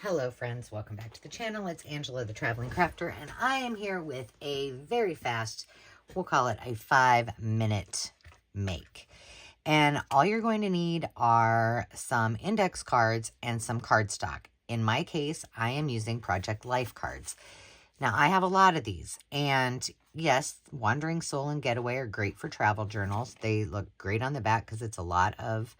Hello friends, welcome back to the channel. It's Angela the Traveling Crafter, and I am here with a very fast, we'll call it a 5-minute make. And all you're going to need are some index cards and some cardstock. In my case, I am using Project Life cards. Now, I have a lot of these, and yes, Wandering Soul and Getaway are great for travel journals. They look great on the back because it's a lot of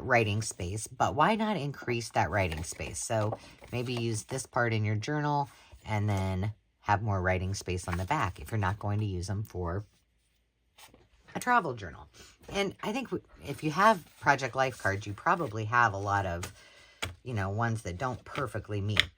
writing space, but why not increase that writing space? So maybe use this part in your journal and then have more writing space on the back if you're not going to use them for a travel journal. And I think if you have Project Life cards, you probably have a lot of, ones that don't perfectly meet.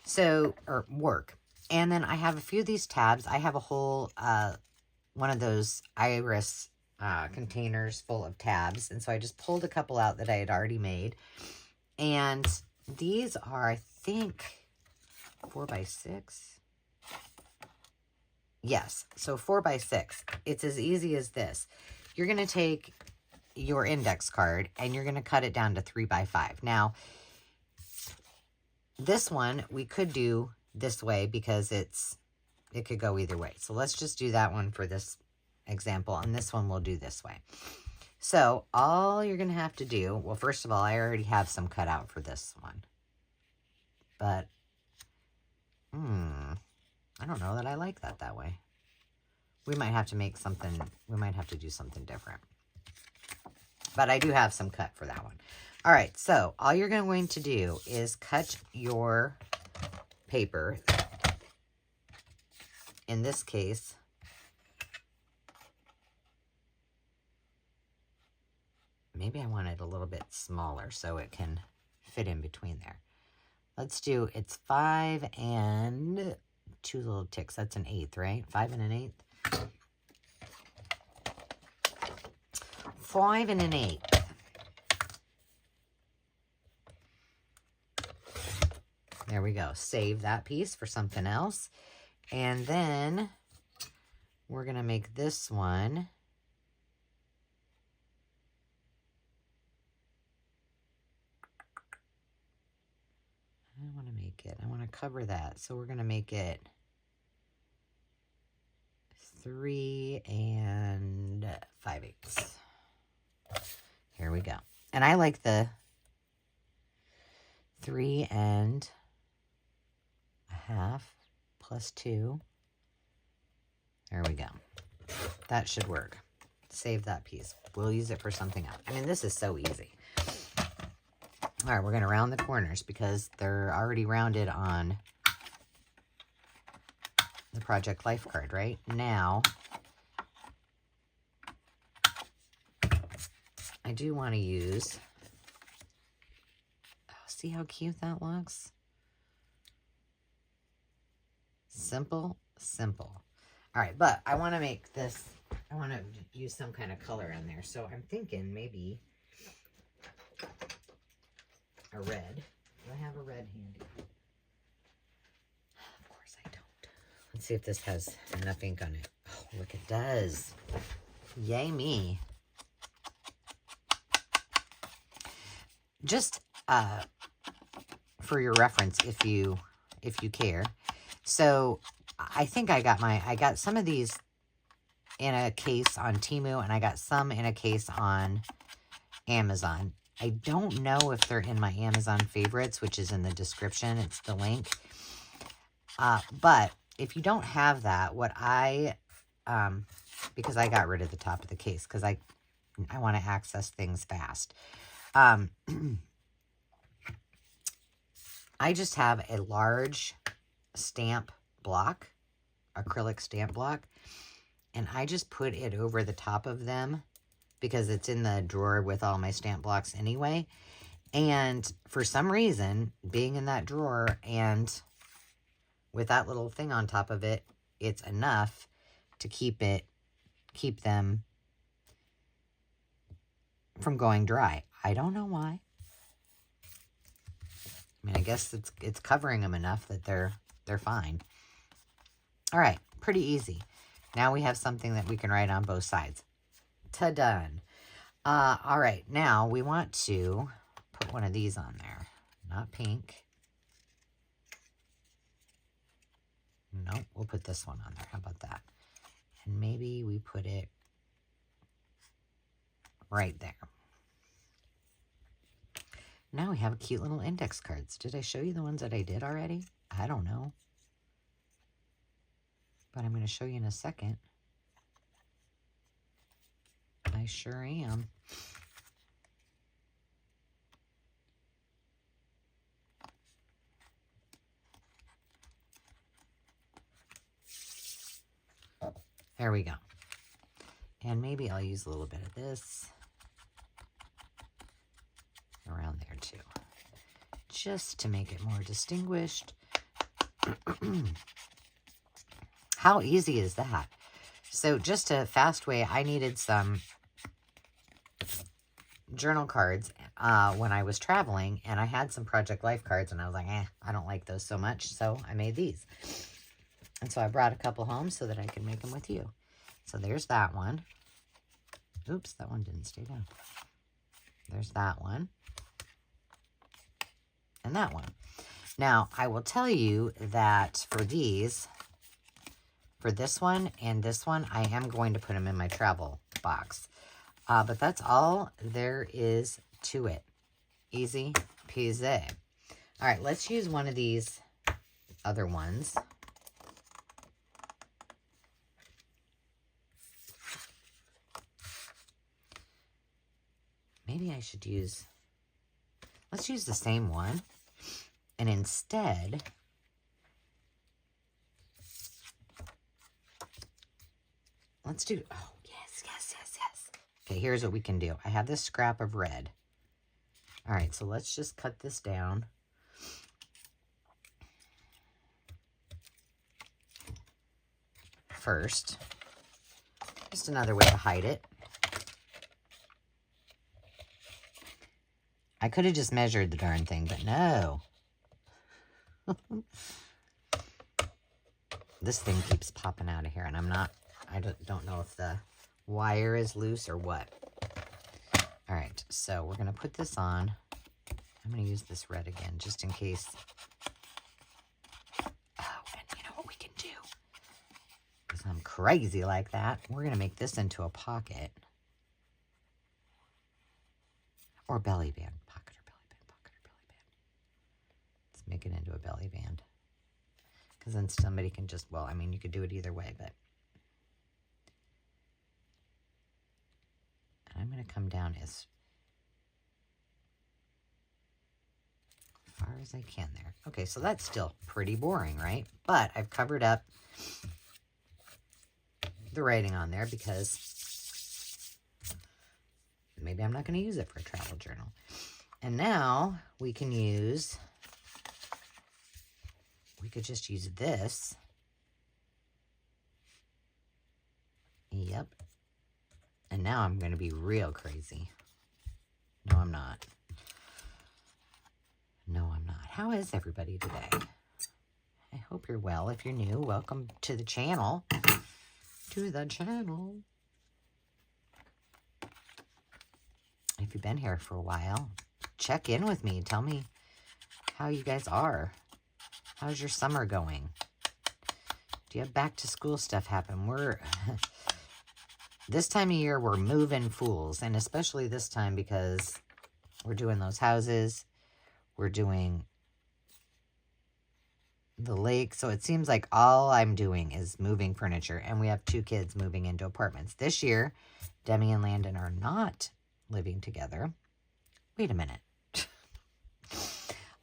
So, or work. And then I have a few of these tabs. I have a whole, one of those iris containers full of tabs, and so I just pulled a couple out that I had already made, and these are, I think, 4x6. Yes, so 4x6. It's as easy as this. You're going to take your index card and you're going to cut it down to 3x5. Now, this one we could do this way because it could go either way. So let's just do that one for this example, and this one we'll do this way. So all you're going to have to do, well, first of all, I already have some cut out for this one, but I don't know that I like that way. We might have to make something, we might have to do something different, but I do have some cut for that one. All right, so all you're going to do is cut your paper. In this case, maybe I want it a little bit smaller so it can fit in between there. Let's do, it's 5 and 2 little ticks. That's an 1/8, right? 5 and an 1/8. 5 and an 1/8. There we go. Save that piece for something else. And then we're going to make this one. I want to cover that. So we're going to make it 3 and 5/8. Here we go. And I like the 3 and a half plus 2. There we go. That should work. Save that piece. We'll use it for something else. I mean, this is so easy. All right, we're going to round the corners because they're already rounded on the Project Life card, right? Now, I do want to use, see how cute that looks? Simple, simple. All right, but I want to make this, I want to use some kind of color in there. So I'm thinking maybe a red. Do I have a red handy? Of course I don't. Let's see if this has enough ink on it. Oh, look, it does. Yay me. Just for your reference, if you care. So I think I got some of these in a case on Temu, and I got some in a case on Amazon. I don't know if they're in my Amazon favorites, which is in the description. It's the link. But if you don't have that, what because I got rid of the top of the case because I want to access things fast. I just have a large stamp block, acrylic stamp block, and I just put it over the top of them because it's in the drawer with all my stamp blocks anyway. And for some reason, being in that drawer and with that little thing on top of it, it's enough to keep them from going dry. I don't know why. I mean, I guess it's covering them enough that they're fine. All right, pretty easy. Now we have something that we can write on both sides. Ta-done. All right, now we want to put one of these on there. Not pink. no, we'll put this one on there. How about that? And maybe we put it right there. Now we have cute little index cards. Did I show you the ones that I did already? I don't know. But I'm going to show you in a second. I sure am. There we go. And maybe I'll use a little bit of this around there too, just to make it more distinguished. How easy is that? So just a fast way, I needed some journal cards when I was traveling, and I had some Project Life cards, and I was like, I don't like those so much, so I made these. And so I brought a couple home so that I could make them with you. So there's that one. Oops, that one didn't stay down. There's that one. And that one. Now, I will tell you that for these, for this one and this one, I am going to put them in my travel box. But that's all there is to it. Easy peasy. All right, let's use one of these other ones. Maybe I should use, let's use the same one. And instead, let's do, oh, yes, yes, yes, yes. Okay, here's what we can do. I have this scrap of red. All right, so let's just cut this down. First, just another way to hide it. I could have just measured the darn thing, but no. This thing keeps popping out of here, and I don't know if the wire is loose or what. All right, so we're going to put this on. I'm going to use this red again, just in case. Oh, and you know what we can do? Because I'm crazy like that. We're going to make this into a pocket. Or belly band. Pocket or belly band, pocket or belly band. Let's make it into a belly band. Because then somebody can just, well, I mean, you could do it either way, but. And I'm going to come down as far as I can there. Okay, so that's still pretty boring, right? But I've covered up the writing on there because maybe I'm not going to use it for a travel journal. And now we can use, we could just use this. Yep. And now I'm going to be real crazy. No, I'm not. No, I'm not. How is everybody today? I hope you're well. If you're new, welcome to the channel. To the channel. If you've been here for a while, check in with me. Tell me how you guys are. How's your summer going? Do you have back to school stuff happen? This time of year, we're moving fools. And especially this time because we're doing those houses. We're doing the lake. So it seems like all I'm doing is moving furniture. And we have 2 kids moving into apartments. This year, Demi and Landon are not living together. Wait a minute.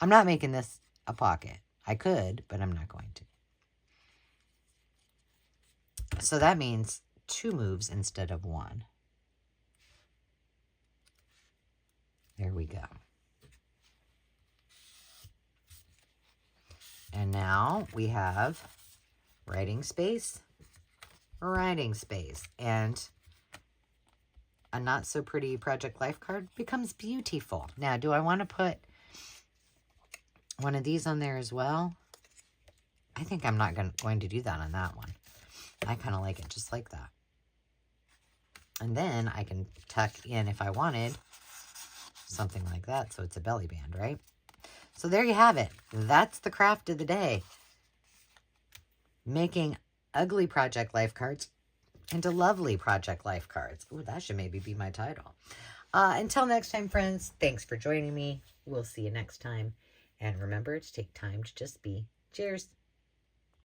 I'm not making this a pocket. I could, but I'm not going to. So that means 2 moves instead of 1. There we go. And now we have writing space, and a not so pretty Project Life card becomes beautiful. Now, do I want to put one of these on there as well? I think I'm not going to do that on that one. I kind of like it just like that. And then I can tuck in, if I wanted, something like that. So it's a belly band, right? So there you have it. That's the craft of the day. making ugly project life cards into lovely project life cards. Ooh, that should maybe be my title. Until next time, friends, thanks for joining me. We'll see you next time. And remember to take time to just be. Cheers.